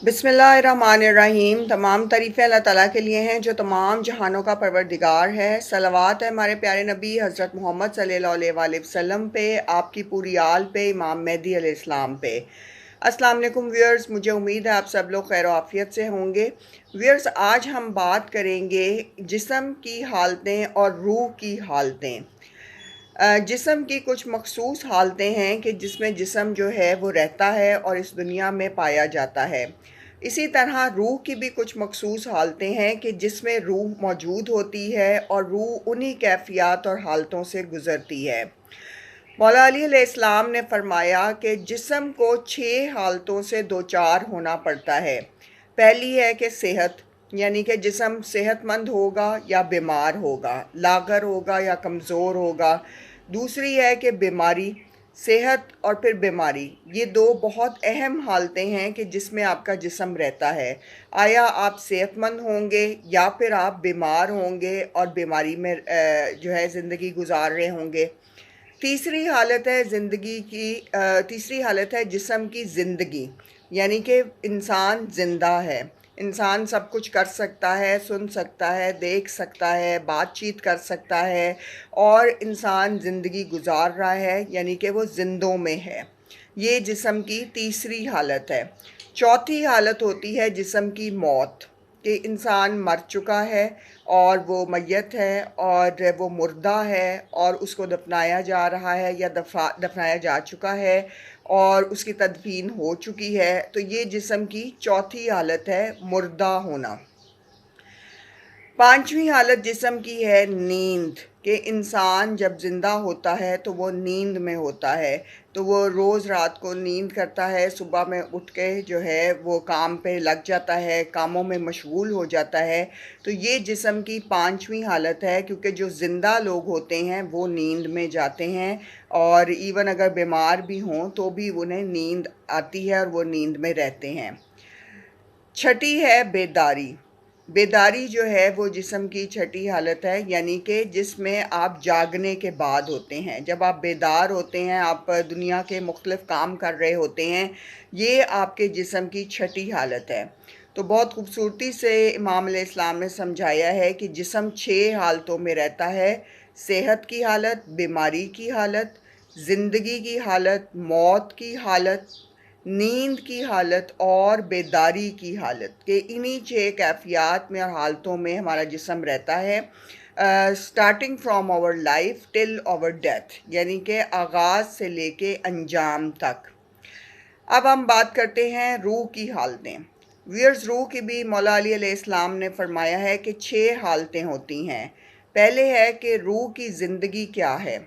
बिस्मिल्लाहिर्रहमानिर्रहीम। तमाम तारीफ़ें अल्लाह ताला के लिए हैं जो तमाम जहानों का परवरदिगार है। सलावत है हमारे प्यारे नबी हज़रत मोहम्मद सल्लल्लाहु अलैहि वसल्लम पे, आपकी पूरी आल पे, इमाम मेहदी अलैहिस्सलाम पे। अस्सलाम वालेकुम व्यूअर्स, मुझे उम्मीद है आप सब लोग खैर आफियत से होंगे। व्यूअर्स, आज हम बात करेंगे जिस्म की हालतें और रूह की हालतें। जिस्म की कुछ मखसूस हालतें हैं कि जिसमें जिस्म जो है वो रहता है और इस दुनिया में पाया जाता है। इसी तरह रूह की भी कुछ मखसूस हालतें हैं कि जिसमें रूह मौजूद होती है और रूह उन्हीं कैफ़ियत और हालतों से गुज़रती है। मौला अली अलैहिस्सलाम ने फरमाया कि जिस्म को 6 हालतों से दो चार होना पड़ता है। पहली है कि सेहत, यानी कि जिस्म सेहतमंद होगा या बीमार होगा, लागर होगा या कमज़ोर होगा। दूसरी है कि बीमारी, सेहत और फिर बीमारी, ये दो बहुत अहम हालतें हैं कि जिसमें आपका जिस्म रहता है। आया आप सेहतमंद होंगे या फिर आप बीमार होंगे और बीमारी में जो है ज़िंदगी गुजार रहे होंगे। तीसरी हालत है जिस्म की ज़िंदगी, यानी कि इंसान ज़िंदा है। इंसान सब कुछ कर सकता है, सुन सकता है, देख सकता है, बातचीत कर सकता है और इंसान ज़िंदगी गुजार रहा है, यानी कि वो ज़िंदों में है। ये जिस्म की तीसरी हालत है। चौथी हालत होती है जिस्म की मौत, कि इंसान मर चुका है और वो मय्यत है और वो मुर्दा है और उसको दफनाया जा रहा है या दफनाया जा चुका है और उसकी तदफीन हो चुकी है। तो ये जिस्म की चौथी हालत है, मुर्दा होना। पांचवी हालत जिस्म की है नींद, कि इंसान जब ज़िंदा होता है तो वो नींद में होता है। तो वो रोज़ रात को नींद करता है, सुबह में उठ के जो है वो काम पे लग जाता है, कामों में मशगूल हो जाता है। तो ये जिस्म की पांचवी हालत है, क्योंकि जो ज़िंदा लोग होते हैं वो नींद में जाते हैं और इवन अगर बीमार भी हों तो भी उन्हें नींद आती है और वो नींद में रहते हैं। छठी है बेदारी। बेदारी जो है वो जिस्म की छठी हालत है, यानी कि जिसमें आप जागने के बाद होते हैं। जब आप बेदार होते हैं, आप दुनिया के मुख्तलिफ़ काम कर रहे होते हैं, ये आपके जिस्म की छठी हालत है। तो बहुत खूबसूरती से इमाम अलैहिस्सलाम ने समझाया है कि जिस्म 6 हालतों में रहता है। सेहत की हालत, बीमारी की हालत, ज़िंदगी की हालत, मौत की हालत, नींद की हालत और बेदारी की हालत, के इन्हीं 6 कैफ़ियत में और हालतों में हमारा जिस्म रहता है, starting from our life till our death, यानी कि आगाज़ से लेके अंजाम तक। अब हम बात करते हैं रूह की हालतें। व्यूअर्स, रूह की भी मौला अली अलैहिस्सलाम ने फरमाया है कि 6 हालतें होती हैं। पहले है कि रूह की ज़िंदगी क्या है,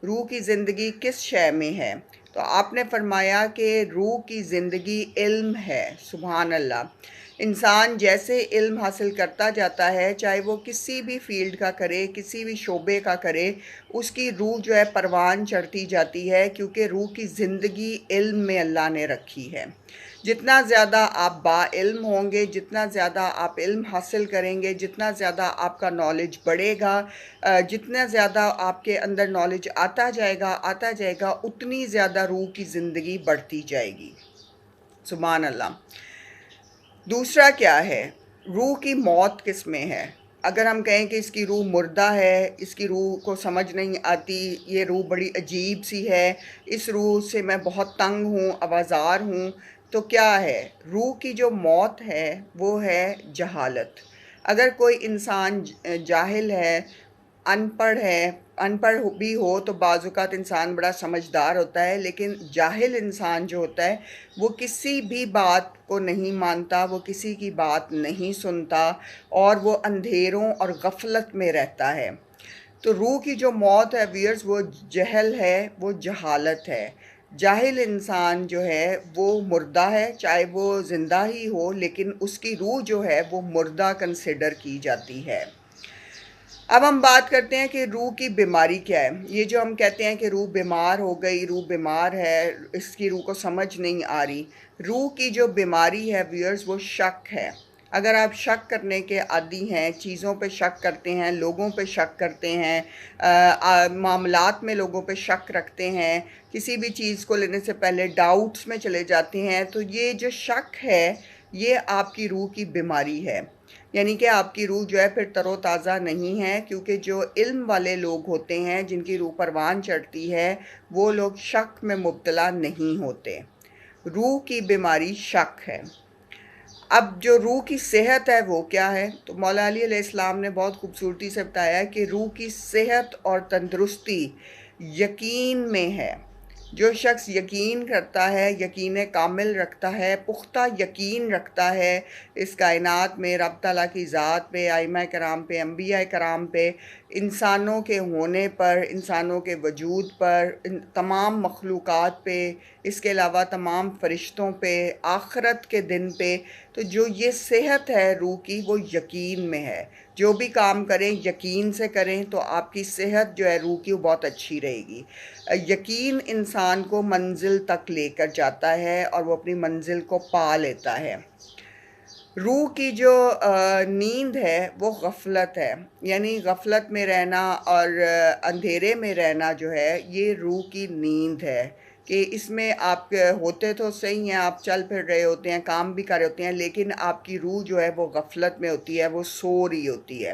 रूह की ज़िंदगी किस शय में है। तो आपने फरमाया कि रूह की ज़िंदगी इल्म है। सुभान अल्लाह। इंसान जैसे इल्म हासिल करता जाता है, चाहे वो किसी भी फ़ील्ड का करे, किसी भी शोबे का करे, उसकी रूह जो है परवान चढ़ती जाती है, क्योंकि रूह की ज़िंदगी इल्म में अल्लाह ने रखी है। जितना ज़्यादा आप बाइल्म होंगे, जितना ज़्यादा आप इल्म हासिल करेंगे, जितना ज़्यादा आपका नॉलेज बढ़ेगा, जितना ज़्यादा आपके अंदर नॉलेज आता जाएगा, उतनी ज़्यादा रूह की ज़िंदगी बढ़ती जाएगी। सुभान अल्लाह। दूसरा क्या है, रूह की मौत किस में है। अगर हम कहें कि इसकी रूह मुर्दा है, इसकी रूह को समझ नहीं आती, ये रूह बड़ी अजीब सी है, इस रूह से मैं बहुत तंग हूँ, आवाज़ार हूँ, तो क्या है, रूह की जो मौत है वो है जहालत। अगर कोई इंसान जाहिल है, अनपढ़ है, भी हो तो बाज़-औक़ात इंसान बड़ा समझदार होता है, लेकिन जाहिल इंसान जो होता है वो किसी भी बात को नहीं मानता, वो किसी की बात नहीं सुनता और वो अंधेरों और गफलत में रहता है। तो रूह की जो मौत है व्यूअर्स, वो जहल है, वो जहालत है। जाहिल इंसान जो है वो मुर्दा है, चाहे वो ज़िंदा ही हो, लेकिन उसकी रूह जो है वो मुर्दा कंसिडर की जाती है। अब हम बात करते हैं कि रूह की बीमारी क्या है। ये जो हम कहते हैं कि रूह बीमार हो गई, रूह बीमार है, इसकी रूह को समझ नहीं आ रही। रूह की जो बीमारी है व्यूअर्स, वो शक है। अगर आप शक करने के आदी हैं, चीज़ों पे शक करते हैं, लोगों पे शक करते हैं, मामलात में लोगों पे शक रखते हैं, किसी भी चीज़ को लेने से पहले डाउट्स में चले जाते हैं, तो ये जो शक है یہ آپ کی روح کی بیماری ہے، یعنی کہ آپ کی روح جو ہے پھر تر و تازہ نہیں ہے، کیونکہ جو علم والے لوگ ہوتے ہیں جن کی روح پروان چڑھتی ہے وہ لوگ شک میں مبتلا نہیں ہوتے۔ روح کی بیماری شک ہے۔ اب جو روح کی صحت ہے وہ کیا ہے؟ تو مولا علی علیہ السلام نے بہت خوبصورتی سے بتایا کہ روح کی صحت اور تندرستی یقین میں ہے۔ جو شخص یقین کرتا ہے، یقین کامل رکھتا ہے، پختہ یقین رکھتا ہے اس کائنات میں، رب تعالیٰ کی ذات پہ، ائمہ کرام پہ، انبیاء کرام پہ، انسانوں کے ہونے پر، انسانوں کے وجود پر، تمام مخلوقات پہ، اس کے علاوہ تمام فرشتوں پہ، آخرت کے دن پہ، تو جو یہ صحت ہے روح کی وہ یقین میں ہے۔ جو بھی کام کریں یقین سے کریں تو آپ کی صحت جو ہے روح کی وہ بہت اچھی رہے گی۔ یقین انسان کو منزل تک لے کر جاتا ہے اور وہ اپنی منزل کو پا لیتا ہے۔ روح کی جو نیند ہے وہ غفلت ہے، یعنی غفلت میں رہنا اور اندھیرے میں رہنا جو ہے یہ روح کی نیند ہے، کہ اس میں آپ ہوتے تو صحیح ہیں، آپ چل پھر رہے ہوتے ہیں، کام بھی کر رہے ہوتے ہیں، لیکن آپ کی روح جو ہے وہ غفلت میں ہوتی ہے، وہ سو رہی ہوتی ہے۔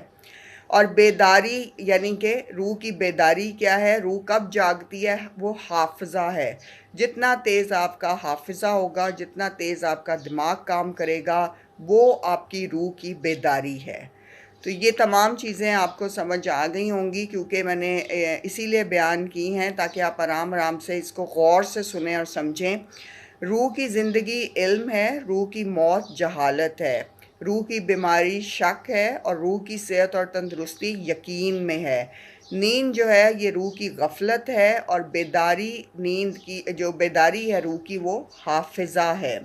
اور بیداری، یعنی کہ روح کی بیداری کیا ہے؟ روح کب جاگتی ہے؟ وہ حافظہ ہے۔ جتنا تیز آپ کا حافظہ ہوگا، جتنا تیز آپ کا دماغ کام کرے گا، وہ آپ کی روح کی بیداری ہے۔ تو یہ تمام چیزیں آپ کو سمجھ آ گئی ہوں گی، کیونکہ میں نے اسی لیے بیان کی ہیں تاکہ آپ آرام آرام سے اس کو غور سے سنیں اور سمجھیں۔ روح کی زندگی علم ہے، روح کی موت جہالت ہے، روح کی بیماری شک ہے، اور روح کی صحت اور تندرستی یقین میں ہے۔ نیند جو ہے یہ روح کی غفلت ہے، اور بیداری، نیند کی جو بیداری ہے روح کی وہ حافظہ ہے۔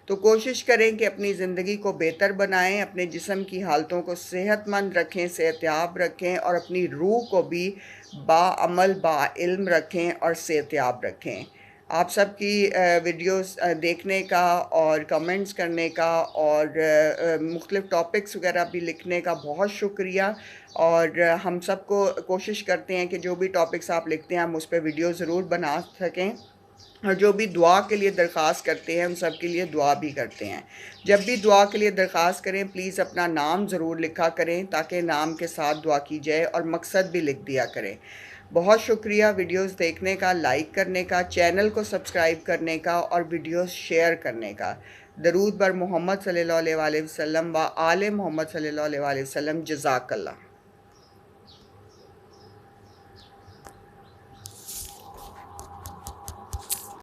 تو کوشش کریں کہ اپنی زندگی کو بہتر بنائیں، اپنے جسم کی حالتوں کو صحت مند رکھیں، صحتیاب رکھیں، اور اپنی روح کو بھی باعمل باعلم رکھیں اور صحتیاب رکھیں۔ آپ سب کی ویڈیوز دیکھنے کا اور کمنٹس کرنے کا اور مختلف ٹاپکس وغیرہ بھی لکھنے کا بہت شکریہ، اور ہم سب کو کوشش کرتے ہیں کہ جو بھی ٹاپکس آپ لکھتے ہیں ہم اس پہ ویڈیو ضرور بنا سکیں، اور جو بھی دعا کے لیے درخواست کرتے ہیں ان سب کے لیے دعا بھی کرتے ہیں۔ جب بھی دعا کے لیے درخواست کریں پلیز اپنا نام ضرور لکھا کریں تاکہ نام کے ساتھ دعا کی جائے، اور مقصد بھی لکھ دیا کریں۔ بہت شکریہ ویڈیوز دیکھنے کا، لائک کرنے کا، چینل کو سبسکرائب کرنے کا، اور ویڈیوز شیئر کرنے کا۔ درود بر محمد صلی اللہ علیہ وآلہ وسلم و آل محمد صلی اللہ علیہ وآلہ وسلم۔ جزاک اللہ۔